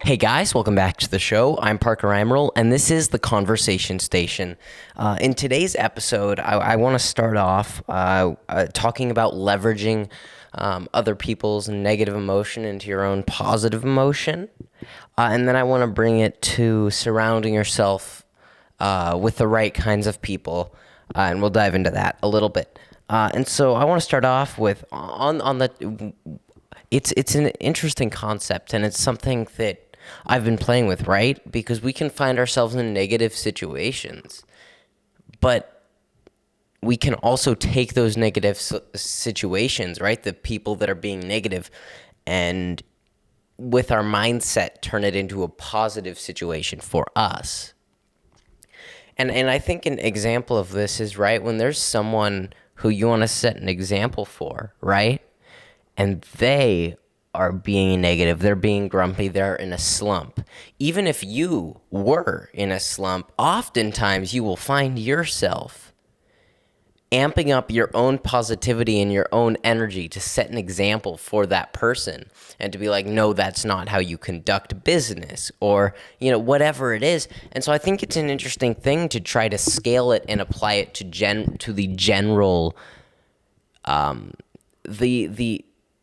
Hey guys, welcome back to the show. I'm Parker Eimerl, and this is the Conversation Station. In today's episode, I want to start off talking about leveraging other people's negative emotion into your own positive emotion. And then I want to bring it to surrounding yourself with the right kinds of people, and we'll dive into that a little bit. And so I want to start off with on the. It's an interesting concept, and it's something that I've been playing with, right? Because we can find ourselves in negative situations, but we can also take those negative situations, right? The people that are being negative, and with our mindset, turn it into a positive situation for us. And I think an example of this is, right, when there's someone who you want to set an example for, right? And they are being negative, they're being grumpy, they're in a slump. Even if you were in a slump, oftentimes you will find yourself amping up your own positivity and your own energy to set an example for that person and to be like, no, that's not how you conduct business, or, whatever it is. And so I think it's an interesting thing to try to scale it and apply it to the general,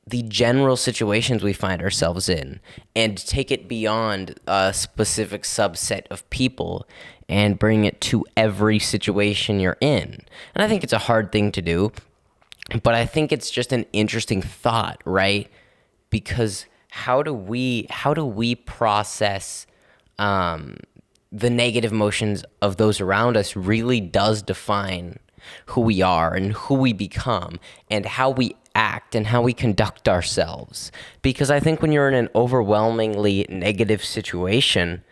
the general situations we find ourselves in, and take it beyond a specific subset of people and bring it to every situation you're in. And I think it's a hard thing to do, but I think it's just an interesting thought, right? Because how do we process the negative emotions of those around us really does define who we are and who we become and how we act and how we conduct ourselves. Because I think when you're in an overwhelmingly negative situation,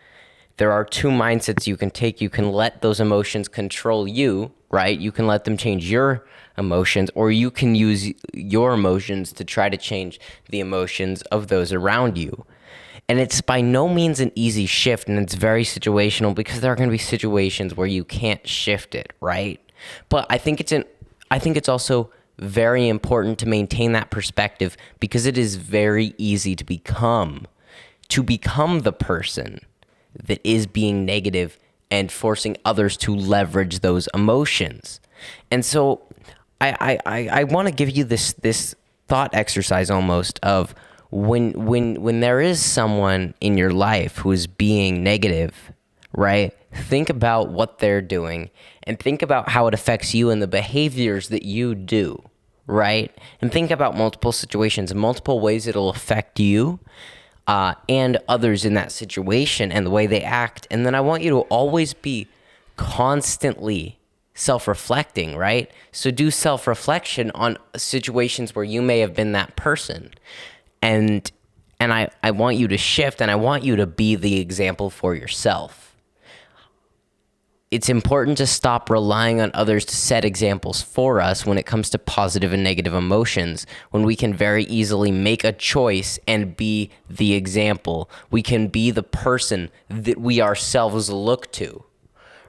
there are two mindsets you can take. You can let those emotions control you, right? You can let them change your emotions, or you can use your emotions to try to change the emotions of those around you. And it's by no means an easy shift, and it's very situational, because there are going to be situations where you can't shift it, right? But I think it's also very important to maintain that perspective, because it is very easy to become the person that is being negative and forcing others to leverage those emotions. And so I want to give you this thought exercise almost of when there is someone in your life who is being negative, right? Think about what they're doing and think about how it affects you and the behaviors that you do, right? And think about multiple situations and multiple ways it'll affect you and others in that situation and the way they act. And then I want you to always be constantly self-reflecting, right? So do self-reflection on situations where you may have been that person. And I want you to shift, and I want you to be the example for yourself. It's important to stop relying on others to set examples for us when it comes to positive and negative emotions, when we can very easily make a choice and be the example. We can be the person that we ourselves look to,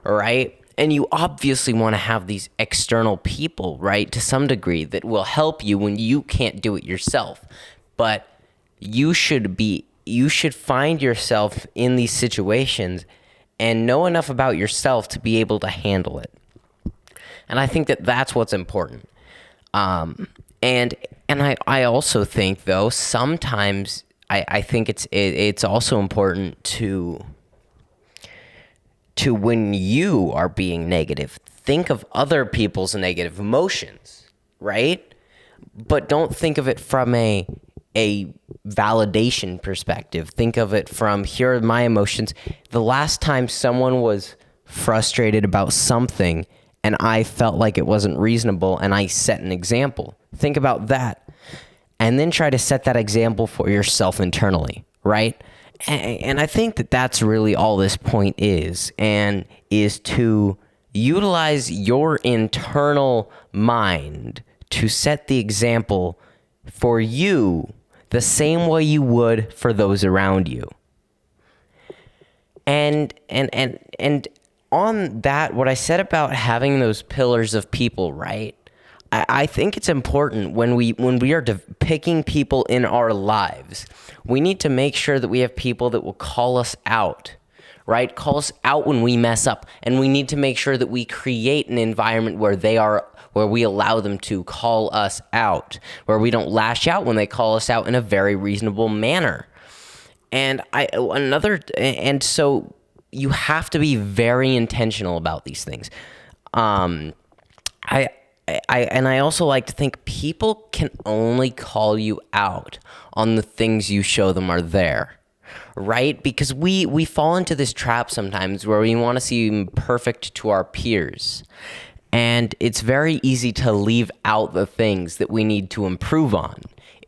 right? And you obviously want to have these external people, right, to some degree, that will help you when you can't do it yourself. But you should find yourself in these situations and know enough about yourself to be able to handle it. And I think that that's what's important. And I also think, though, sometimes I think it's also important to when you are being negative, think of other people's negative emotions, right? But don't think of it from a validation perspective. Think of it from, here are my emotions. The last time someone was frustrated about something and I felt like it wasn't reasonable and I set an example. Think about that. And then try to set that example for yourself internally, right? And I think that that's really all this point is to utilize your internal mind to set the example for you the same way you would for those around you. And on that, what I said about having those pillars of people, right? I think it's important when we are picking people in our lives, we need to make sure that we have people that will call us out, right? Call us out when we mess up, and we need to make sure that we create an environment where we allow them to call us out, where we don't lash out when they call us out in a very reasonable manner. And so you have to be very intentional about these things. I also like to think people can only call you out on the things you show them are there, right? Because we fall into this trap sometimes where we want to seem perfect to our peers. And it's very easy to leave out the things that we need to improve on.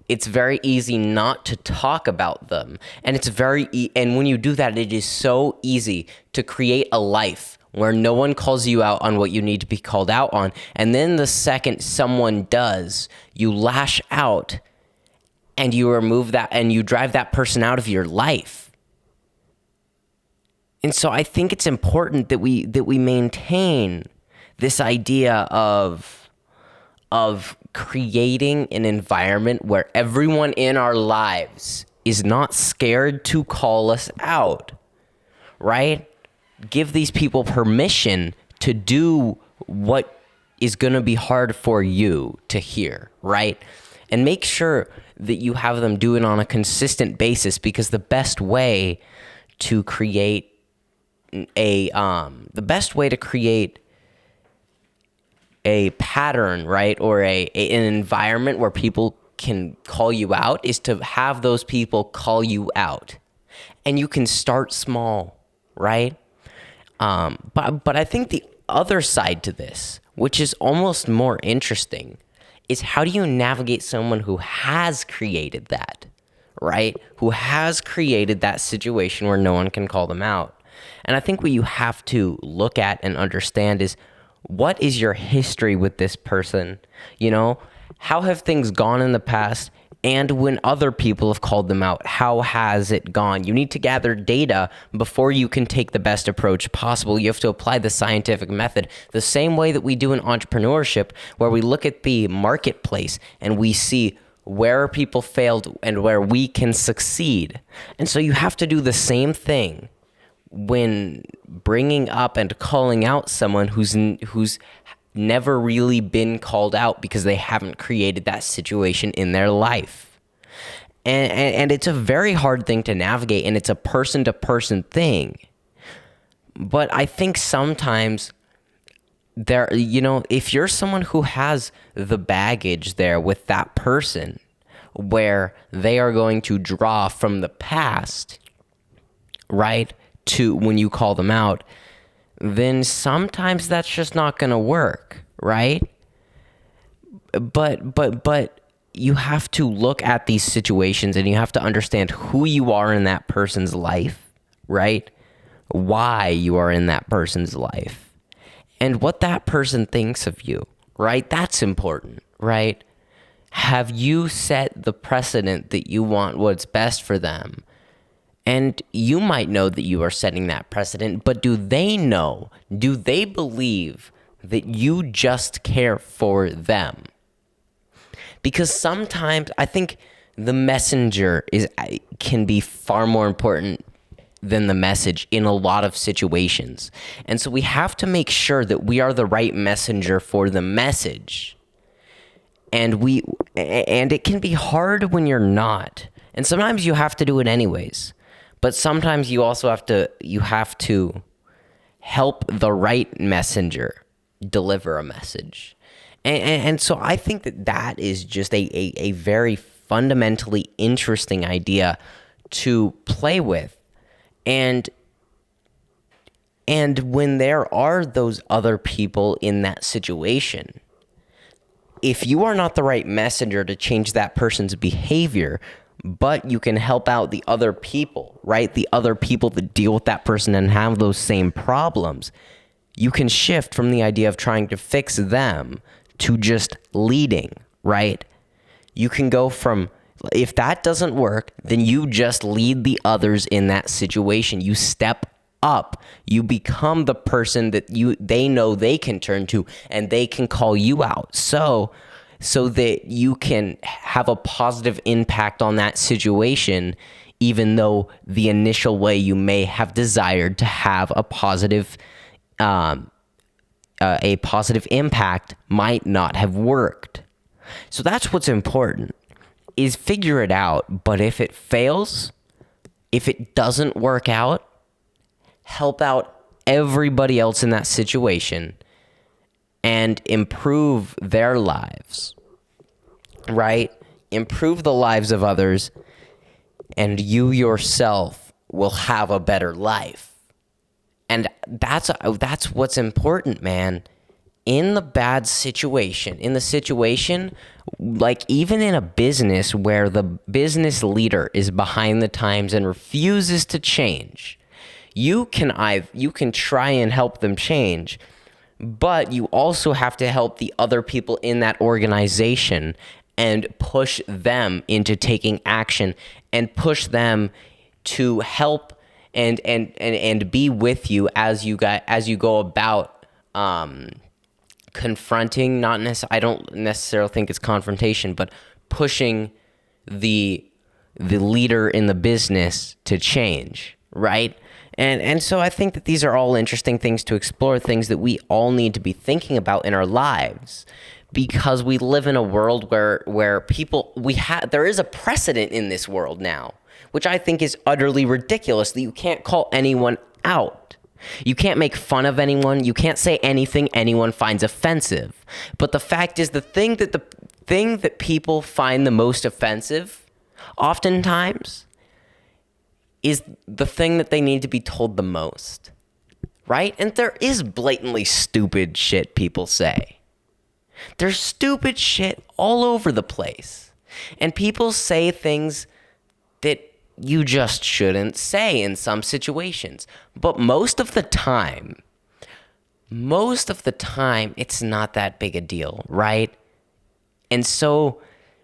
It's very easy not to talk about them. And and when you do that, it is so easy to create a life where no one calls you out on what you need to be called out on. And then the second someone does, you lash out and you remove that and you drive that person out of your life. And so I think it's important that we maintain this idea of creating an environment where everyone in our lives is not scared to call us out, right? Give these people permission to do what is going to be hard for you to hear, right? And make sure that you have them do it on a consistent basis, because the best way to create a pattern, right, or an environment where people can call you out is to have those people call you out. And you can start small, right? But I think the other side to this, which is almost more interesting, is how do you navigate someone who has created that, right? Who has created that situation where no one can call them out. And I think what you have to look at and understand is, what is your history with this person? You know, how have things gone in the past? And when other people have called them out, how has it gone? You need to gather data before you can take the best approach possible. You have to apply the scientific method the same way that we do in entrepreneurship, where we look at the marketplace and we see where people failed and where we can succeed. And so you have to do the same thing when bringing up and calling out someone who's never really been called out because they haven't created that situation in their life. And it's a very hard thing to navigate, and it's a person-to-person thing. But I think sometimes if you're someone who has the baggage there with that person, where they are going to draw from the past, right, to when you call them out, then sometimes that's just not going to work, right? But you have to look at these situations and you have to understand who you are in that person's life, right? Why you are in that person's life, and what that person thinks of you, right? That's important, right? Have you set the precedent that you want what's best for them? And you might know that you are setting that precedent, but do they know? Do they believe that you just care for them? Because sometimes I think the messenger can be far more important than the message in a lot of situations. And so we have to make sure that we are the right messenger for the message. And it can be hard when you're not. And sometimes you have to do it anyways. But sometimes you also have to help the right messenger deliver a message. And so I think that is just a very fundamentally interesting idea to play with. And when there are those other people in that situation, if you are not the right messenger to change that person's behavior, but you can help out the other people, right? The other people that deal with that person and have those same problems, you can shift from the idea of trying to fix them to just leading, right? You can go from, if that doesn't work, then you just lead the others in that situation. You step up. You become the person that they know they can turn to, and they can call you out. So so that you can have a positive impact on that situation, even though the initial way you may have desired to have a positive impact might not have worked. So that's what's important, is figure it out. But if it fails, if it doesn't work out, help out everybody else in that situation and improve their lives, right? Improve the lives of others, and you yourself will have a better life. And that's what's important, man. In the bad situation, like even in a business where the business leader is behind the times and refuses to change, you can try and help them change, but you also have to help the other people in that organization and push them into taking action and push them to help and be with you as you go about confronting, I don't necessarily think it's confrontation, but pushing the leader in the business to change, right? And so I think that these are all interesting things to explore, things that we all need to be thinking about in our lives, because we live in a world where there is a precedent in this world now, which I think is utterly ridiculous, that you can't call anyone out. You can't make fun of anyone. You can't say anything anyone finds offensive. But the fact is, the thing that people find the most offensive, oftentimes, is the thing that they need to be told the most, right? And there is blatantly stupid shit people say. There's stupid shit all over the place. And people say things that you just shouldn't say in some situations. But most of the time, it's not that big a deal, right? And so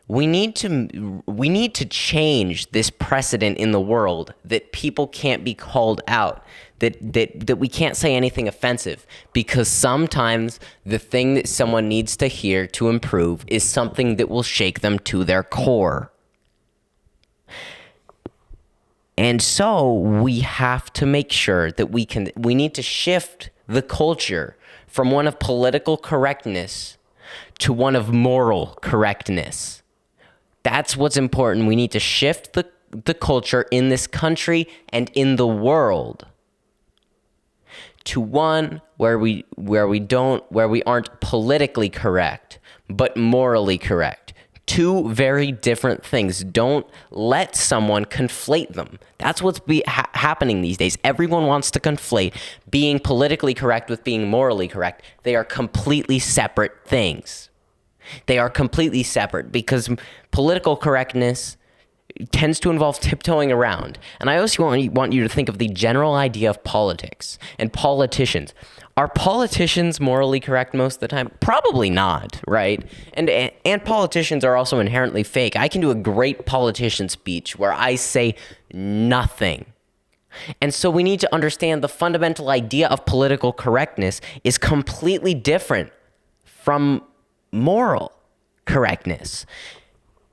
we need to change this precedent in the world that people can't be called out, that we can't say anything offensive, because sometimes the thing that someone needs to hear to improve is something that will shake them to their core. And so we have to make sure that we need to shift the culture from one of political correctness to one of moral correctness. That's what's important. We need to shift the culture in this country and in the world to one where we aren't politically correct, but morally correct. Two very different things. Don't let someone conflate them. That's what's happening these days. Everyone wants to conflate being politically correct with being morally correct. They are completely separate things. They are completely separate, because political correctness tends to involve tiptoeing around. And I also want you to think of the general idea of politics and politicians. Are politicians morally correct most of the time? Probably not, right? And politicians are also inherently fake. I can do a great politician speech where I say nothing. And so we need to understand the fundamental idea of political correctness is completely different from moral correctness.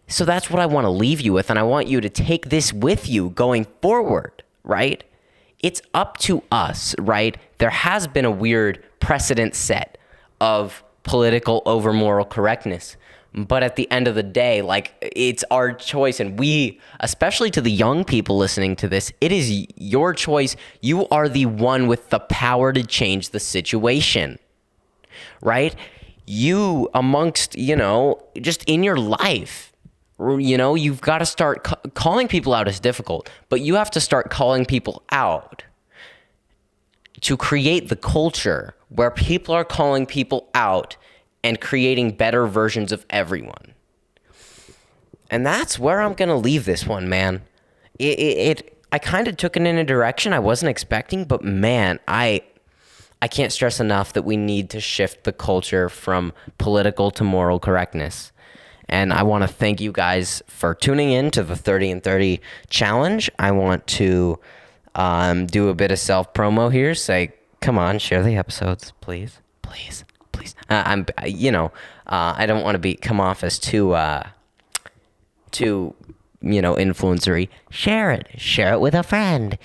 So that's what I want to leave you with, and I want you to take this with you going forward, right? It's up to us, right? There has been a weird precedent set of political over moral correctness. But at the end of the day, like, it's our choice. And we, especially to the young people listening to this, it is your choice. You are the one with the power to change the situation, right? You amongst, just in your life, you've got to start calling people out is difficult, but you have to start calling people out to create the culture where people are calling people out and creating better versions of everyone. And that's where I'm going to leave this one, man. I kind of took it in a direction I wasn't expecting, but man, I can't stress enough that we need to shift the culture from political to moral correctness. And I want to thank you guys for tuning in to the 30 and 30 challenge. I want to do a bit of self-promo here. Say, come on, share the episodes, please. I don't want to come off as too influencery. Share it with a friend.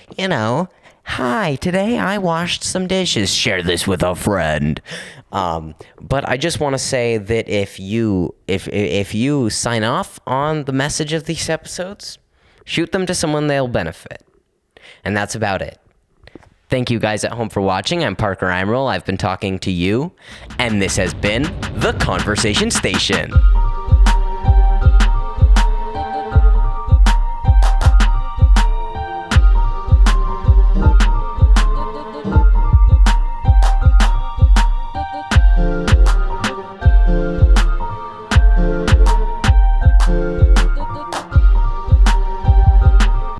Hi, today I washed some dishes. Share this with a friend. But I just want to say that if you sign off on the message of these episodes, shoot them to someone they'll benefit. And that's about it. Thank you guys at home for watching. I'm Parker Eimerl. I've been talking to you, and this has been The Conversation Station.